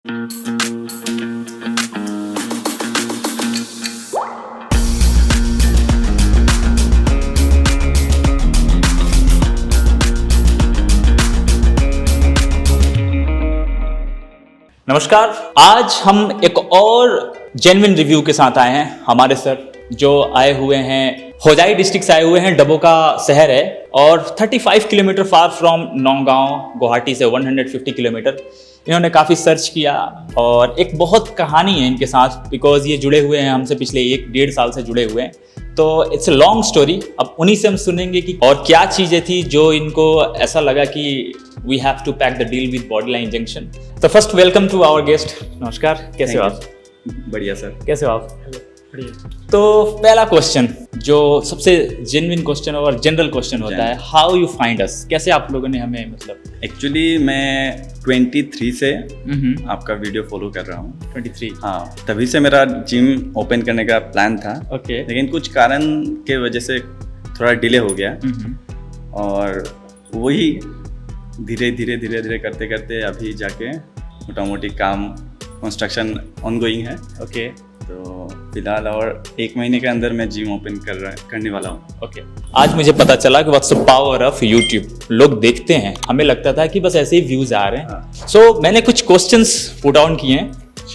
नमस्कार, आज हम एक और जेन्युइन रिव्यू के साथ आए हैं। हमारे सर जो आए हुए हैं होजाई डिस्ट्रिक्ट से आए हुए हैं, डबो का शहर है और 35 kilometre far from Naugaon, Guwahati से 150 किलोमीटर। इन्होंने काफ़ी सर्च किया और एक बहुत कहानी है इनके साथ, बिकॉज ये जुड़े हुए हैं हमसे पिछले 1-1.5 साल से जुड़े हुए हैं। तो इट्स अ लॉन्ग स्टोरी। अब उन्हीं से हम सुनेंगे कि और क्या चीज़ें थी जो इनको ऐसा लगा कि we have to pack the deal with body line junction. तो first welcome to our guest. नमस्कार, कैसे हो आप? बढ़िया सर। कैसे हो आप? बढ़िया। तो पहला क्वेश्चन जो सबसे जेन्युइन क्वेश्चन और जनरल क्वेश्चन होता है, हाउ यू फाइंड अस? कैसे आप लोगों ने हमें मतलब एक्चुअली मैं 23 से आपका वीडियो फॉलो कर रहा हूँ। 23? हाँ, तभी से मेरा जिम ओपन करने का प्लान था। ओके। लेकिन कुछ कारण के वजह से थोड़ा डिले हो गया और वही धीरे धीरे करते करते अभी जाके मोटा मोटी काम कंस्ट्रक्शन ऑनगोइंग है। ओके। तो फिलहाल और 1 महीने के अंदर मैं जिम ओपन करने वाला हूँ। ओके। आज मुझे पता चला कि what's the power of YouTube. लोग देखते हैं, हमें लगता था कि बस ऐसे ही व्यूज आ रहे हैं। सो मैंने कुछ क्वेश्चंस पुट डाउन किए हैं,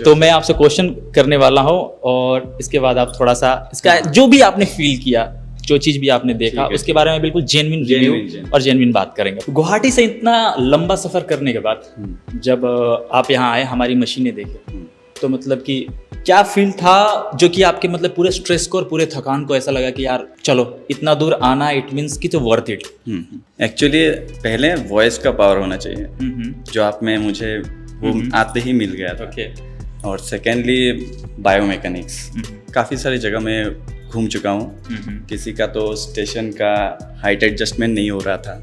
तो मैं आपसे क्वेश्चन करने वाला हूँ और इसके बाद आप थोड़ा सा इसका जो भी आपने फील किया, जो चीज भी आपने देखा, उसके बारे में बिल्कुल जेन्युइन रिव्यू और जेन्युइन बात करेंगे। गुवाहाटी से इतना लंबा सफर करने के बाद जब आप यहाँ आए, हमारी मशीनें देखे, तो मतलब कि क्या फील था जो कि आपके मतलब पूरे स्ट्रेस को और पूरे थकान को ऐसा लगा कि यार चलो इतना दूर आना, इट मीन्स कि तो वर्थ इट? एक्चुअली पहले वॉइस का पावर होना चाहिए, जो आप में मुझे वो आते ही मिल गया था। ओके। और सेकेंडली बायोमैकेनिक्स, काफ़ी सारी जगह में घूम चुका हूँ। किसी का तो स्टेशन का हाइट एडजस्टमेंट नहीं हो रहा था,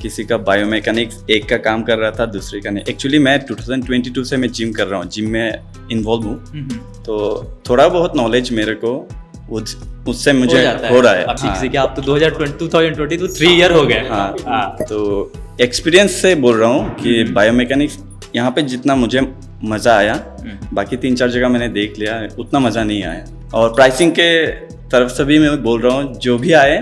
किसी का बायोमैकेनिक्स एक का काम कर रहा था, दूसरे का नहीं। एक्चुअली मैं 2022 से मैं जिम कर रहा हूँ, जिम में इन्वॉल्व हूँ, तो थोड़ा बहुत नॉलेज मेरे को उससे मुझे हो रहा है। आप तो 2023 ईयर हो गए। हाँ, तो एक्सपीरियंस से बोल रहा हूँ कि बायोमैकेनिक्स यहाँ पे जितना मुझे मज़ा आया, बाकी 3-4 जगह मैंने देख लिया, उतना मज़ा नहीं आया। और प्राइसिंग के तरफ से भी मैं बोल रहा हूँ, जो भी आए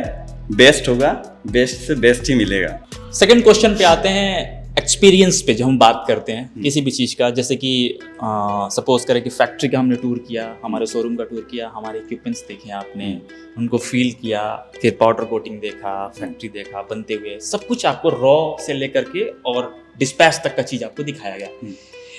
बेस्ट होगा, बेस्ट से बेस्ट ही मिलेगा। सेकंड क्वेश्चन पे आते हैं, एक्सपीरियंस पे। जब हम बात करते हैं किसी भी चीज़ का, जैसे कि सपोज करें कि फैक्ट्री का हमने टूर किया, हमारे शोरूम का टूर किया, हमारे इक्विपमेंट्स देखे आपने, उनको फील किया, फिर पाउडर कोटिंग देखा, फैक्ट्री देखा बनते हुए, सब कुछ आपको रॉ से लेकर के और डिस्पैच तक का चीज़ आपको दिखाया गया।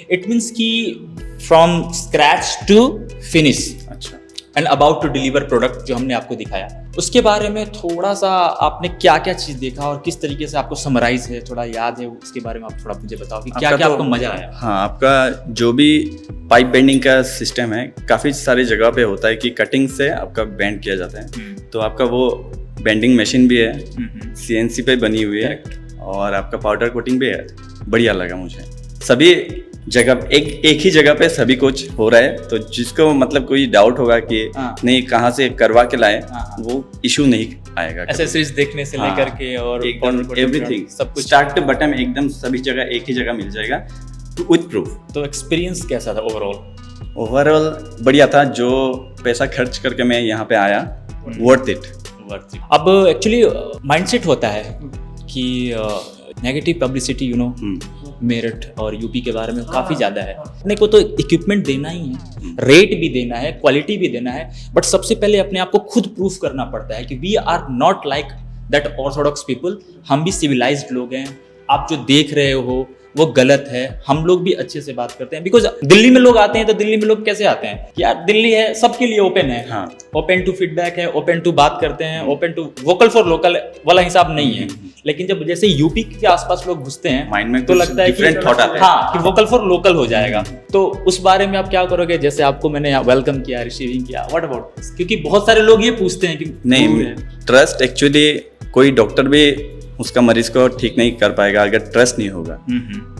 इट मीन्स कि फ्रॉम स्क्रैच टू फिनिश। अच्छा। And about to deliver product जो हमने आपको दिखाया, उसके बारे में थोड़ा सा आपने क्या क्या चीज़ देखा और किस तरीके से आपको समराइज है, थोड़ा याद है, उसके बारे में आप थोड़ा मुझे बताओ कि क्या क्या आपको मजा आया। हाँ, आपका जो भी पाइप बेंडिंग का सिस्टम है, काफ़ी सारी जगह पे होता है कि कटिंग से आपका बेंड किया जाता है। तो आपका वो बेंडिंग मशीन भी है, CNC पे बनी हुई है, और आपका पाउडर कोटिंग भी है। बढ़िया लगा मुझे। सभी जगह एक ही जगह पे सभी कुछ हो रहा है, तो जिसको मतलब कोई डाउट होगा कि नहीं कहाँ से करवा के लाए, वो इशू नहीं आएगा। एक्सेसरीज देखने से लेकर के और एवरीथिंग, सब कुछ स्टार्ट टू बटन एकदम सभी जगह एक ही जगह मिल जाएगा विद प्रूफ। तो एक्सपीरियंस कैसा था ओवरऑल? बढ़िया था। जो पैसा खर्च करके मैं यहाँ पे आया, वर्थ इट। अब एक्चुअली माइंडसेट होता है कि negative publicity, you know, Meerut और यूपी के बारे में काफ़ी ज़्यादा है। अपने को तो इक्विपमेंट देना ही है, रेट भी देना है, क्वालिटी भी देना है, बट सबसे पहले अपने आप को खुद प्रूफ करना पड़ता है कि we are not like that orthodox people. हम भी सिविलाइज्ड लोग हैं। आप जो देख रहे हो वो गलत है। हम लोग भी अच्छे से बात करते हैं, बिकॉज दिल्ली में लोग आते हैं तो दिल्ली में लोग कैसे आते हैं कि यार दिल्ली है, सबके लिए ओपन है, ओपन टू फीडबैक है, ओपन टू बात करते हैं, open to vocal for local वाला हिसाब नहीं है। लेकिन जब जैसे यूपी के आसपास लोग घुसते हैं माइंड में तो लगता है कि हाँ, कि वोकल फॉर लोकल हो जाएगा। तो उस बारे में आप क्या करोगे? जैसे आपको मैंने वेलकम किया, रिसीविंग किया, व्हाट अबाउट? क्योंकि बहुत सारे लोग ये पूछते हैं कि नहीं, ट्रस्ट एक्चुअली कोई डॉक्टर भी उसका मरीज को ठीक नहीं कर पाएगा अगर ट्रस्ट नहीं होगा।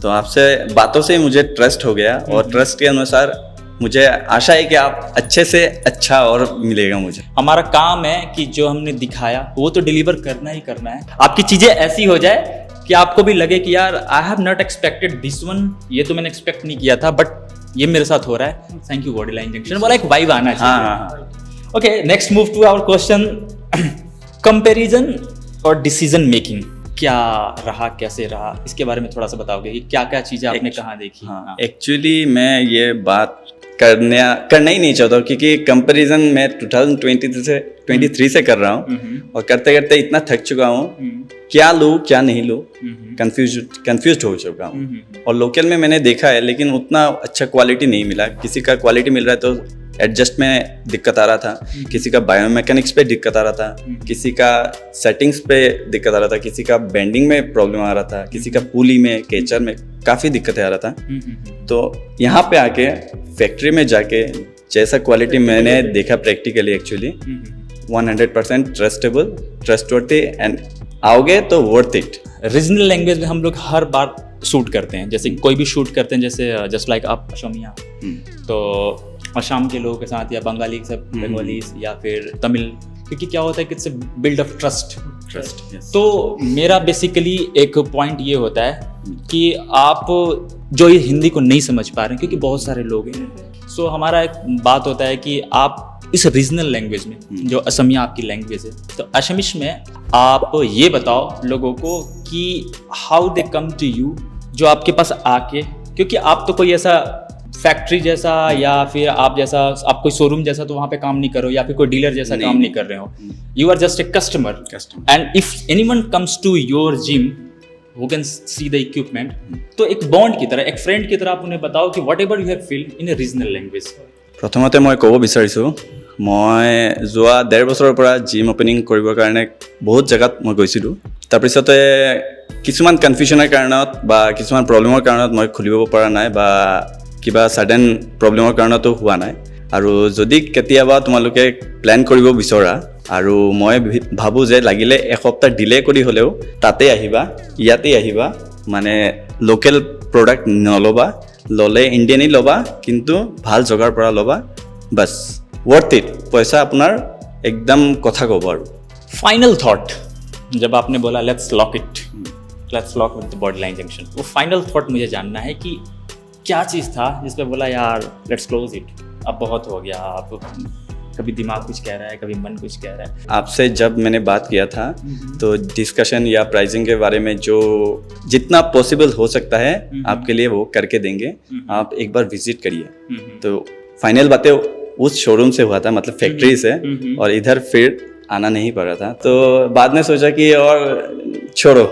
तो आपसे बातों से मुझे ट्रस्ट हो गया, और ट्रस्ट के अनुसार मुझे आशा है कि आप अच्छे से अच्छा और मिलेगा मुझे। हमारा काम है कि जो हमने दिखाया वो तो डिलीवर करना ही करना है। आपकी चीजें ऐसी हो जाए कि आपको भी लगे कि यार I have not expected this one, ये तो मैंने एक्सपेक्ट नहीं किया था, बट ये मेरे साथ हो रहा है, thank you body line junction, बोला एक वाइब आना हाँ चाहिए। हाँ okay, next move to our question, comparison और डिसीजन मेकिंग क्या रहा, कैसे रहा, इसके बारे में थोड़ा सा बताओगे कि क्या क्या चीजें आपने कहाँ देखी? हाँ, एक्चुअली मैं ये बात करना ही नहीं चाहता हूँ, क्योंकि कंपैरिजन मैं 2023 से कर रहा हूँ और करते करते इतना थक चुका हूँ, क्या लूँ क्या नहीं लूँ, कंफ्यूज हो चुका हूँ। और लोकल में मैंने देखा है, लेकिन उतना अच्छा क्वालिटी नहीं मिला। किसी का क्वालिटी मिल रहा है तो एडजस्ट में दिक्कत आ रहा था, किसी का बायोमैकेनिक्स पे दिक्कत आ रहा था, किसी का सेटिंग्स पे दिक्कत आ रहा था, किसी का बेंडिंग में प्रॉब्लम आ रहा था, किसी का पुली में, केचर में काफ़ी दिक्कतें आ रहा था। तो यहाँ पे आके फैक्ट्री में जाके जैसा क्वालिटी मैंने देखा practically, actually 100% trustable, trustworthy and आओगे तो वर्थ इट। रीजनल लैंग्वेज में हम लोग हर बार शूट करते हैं, जैसे कोई भी शूट करते हैं, जैसे जस्ट लाइक आप असमिया, तो असम के लोगों के साथ या बंगाली के साथ, बंगालीज या फिर तमिल, क्योंकि क्या होता है कि इट्स बिल्ड ऑफ ट्रस्ट। तो मेरा बेसिकली एक पॉइंट ये होता है कि आप जो ये हिंदी को नहीं समझ पा रहे हैं, क्योंकि बहुत सारे लोग हैं, सो हमारा एक बात होता है कि आप इस रीजनल लैंग्वेज में, जो असमिया आपकी लैंग्वेज है, तो असमिश में आप ये बताओ लोगों को कि how they come to you, जो आपके पास आके, क्योंकि आप तो कोई ऐसा फैक्ट्री जैसा या फिर आप जैसा, आप कोई शोरूम जैसा तो वहाँ पे काम नहीं करो, या फिर कोई डीलर जैसा काम नहीं कर रहे हो, you are just a customer. And if anyone comes to your gym who can see the equipment, तो एक बॉन्ड की तरह, एक फ्रेंड की तरह आप उन्हें बताओ कि what ever you have field in A regional language. প্ৰথমতে মই ক'ব বিচাৰিছোঁ, মই যোৱা 1.5 বছৰৰ পৰা জিম অপেনিং কৰিবৰ কাৰণে বহুত জেগাত মই গৈছিলোঁ। তাৰপিছতে কিছুমান কনফিউজনৰ কাৰণত বা কিছুমান প্ৰব্লেমৰ কাৰণত মই খুলিব পৰা নাই, বা কিবা ছাডেন প্ৰব্লেমৰ কাৰণতো হোৱা নাই। আৰু যদি কেতিয়াবা তোমালোকে প্লেন কৰিব বিচৰা, আৰু মই ভাবোঁ যে লাগিলে এসপ্তাহ ডিলে কৰি হ'লেও তাতে আহিবা, ইয়াতে আহিবা, মানে লোকেল প্ৰডাক্ট নল'বা, ল'লে ইণ্ডিয়ানেই ল'বা, কিন্তু ভাল জগাৰ পৰা ল'বা, বাছ ৱৰ্থ ইট, পইচা আপোনাৰ একদম কথা ক'ব। আৰু फाइनल थॉट, जब आपने बोला let's lock it, let's lock with the body line junction, वो फाइनल थॉट मुझे जानना है कि क्या चीज़ था जिस पे बोला यार लेट्स क्लोज इट, अब बहुत हो गया, अब कभी दिमाग कुछ कह रहा है, कभी मन कुछ कह रहा है। आपसे जब मैंने बात किया था तो डिस्कशन या प्राइसिंग के बारे में जो जितना पॉसिबल हो सकता है आपके लिए वो करके देंगे, आप एक बार विजिट करिए। तो फाइनल बातें उस शोरूम से हुआ था, मतलब फैक्ट्री से, और इधर फिर आना नहीं पड़ रहा था। तो बाद में सोचा कि और छोड़ो,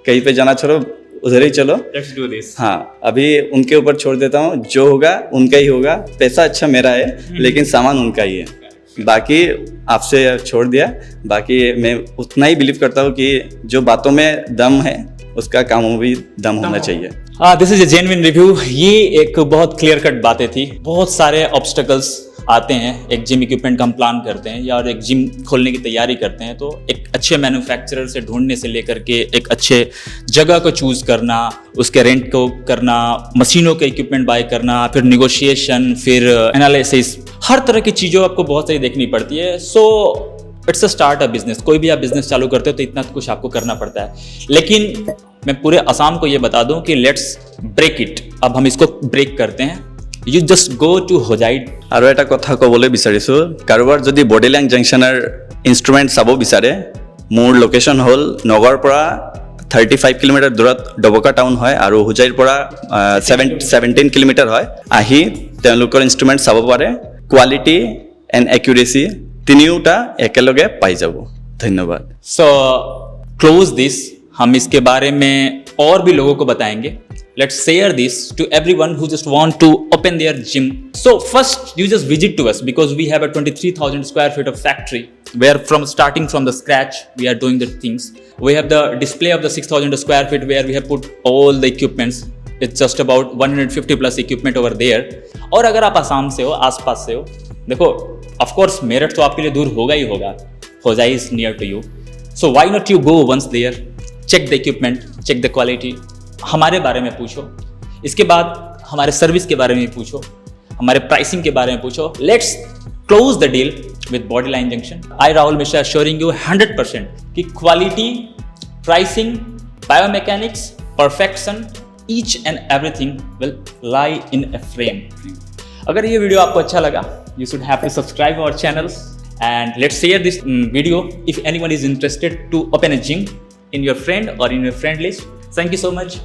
कहीं पे जाना छोड़ो, उधर ही चलो, लेट्स डू दिस। हाँ, अभी उनके ऊपर छोड़ देता हूँ, जो होगा उनका ही होगा, पैसा अच्छा मेरा है लेकिन सामान उनका ही है, बाकी आपसे छोड़ दिया। बाकी मैं उतना ही बिलीव करता हूँ कि जो बातों में दम है उसका कामों में भी दम होना चाहिए। हाँ, this is a genuine review. ये एक बहुत क्लियर कट बातें थी। बहुत सारे ऑब्स्टेकल्स आते हैं, एक जिम इक्विपमेंट का हम प्लान करते हैं या और एक जिम खोलने की तैयारी करते हैं, तो एक अच्छे मैन्युफैक्चरर से ढूंढने से लेकर के एक अच्छे जगह को चूज करना, उसके रेंट को करना, मशीनों के इक्विपमेंट बाय करना, फिर निगोशिएशन, फिर एनालिसिस, हर तरह की चीज़ों आपको बहुत सारी देखनी पड़ती है। So it's a start a business. कोई भी आप बिजनेस चालू करते हो तो इतना कुछ आपको करना पड़ता है। लेकिन मैं पूरे आसाम को ये बता दूं कि लेट्स ब्रेक इट, अब हम इसको ब्रेक करते हैं। You just go to Hojai। আৰু এটা কথা ক'বলৈ বিচাৰিছোঁ, কাৰোবাৰ যদি বডি লাইন জাংচনৰ ইনষ্ট্ৰুমেণ্ট চাব বিচাৰে, মোৰ লোকেশ্যন হ'ল নগৰৰ পৰা 35 কিলোমিটাৰ দূৰত ডবকা টাউন হয়, আৰু হোজাইৰ পৰা 17 কিলোমিটাৰ হয়। আহি তেওঁলোকৰ ইনষ্ট্ৰুমেণ্ট চাব পাৰে, কোৱালিটি এণ্ড এক্युरेसी তিনিওটা একেলগে পাই যাব। ধন্যবাদ। So close this, हम इसके बारे में और भी लोगों को बताएंगे। Let's share this to everyone who just want to open their gym. So first you just visit to us because we have a 23,000 square feet of factory where from starting from the scratch we are doing the things. We have the display of the 6,000 square feet where we have put all the equipments. It's just about 150 plus equipment over there. और अगर आप आसाम से हो, आसपास से हो, देखो of course Meerut तो आपके लिए दूर होगा ही होगा, Hojai is near to you. So why not you go once there, check the equipment, check the quality, हमारे बारे में पूछो, इसके बाद हमारे सर्विस के बारे में पूछो, हमारे प्राइसिंग के बारे में पूछो। Let's close the deal with body line junction. I Rahul Mishra assuring you 100% कि quality, pricing, biomechanics, perfection each and everything will lie in a frame. अगर ये वीडियो आपको अच्छा लगा, you should have to subscribe our channels and let's share this video if anyone is interested to open a gym in your friend or in your friend list. Thank you so much.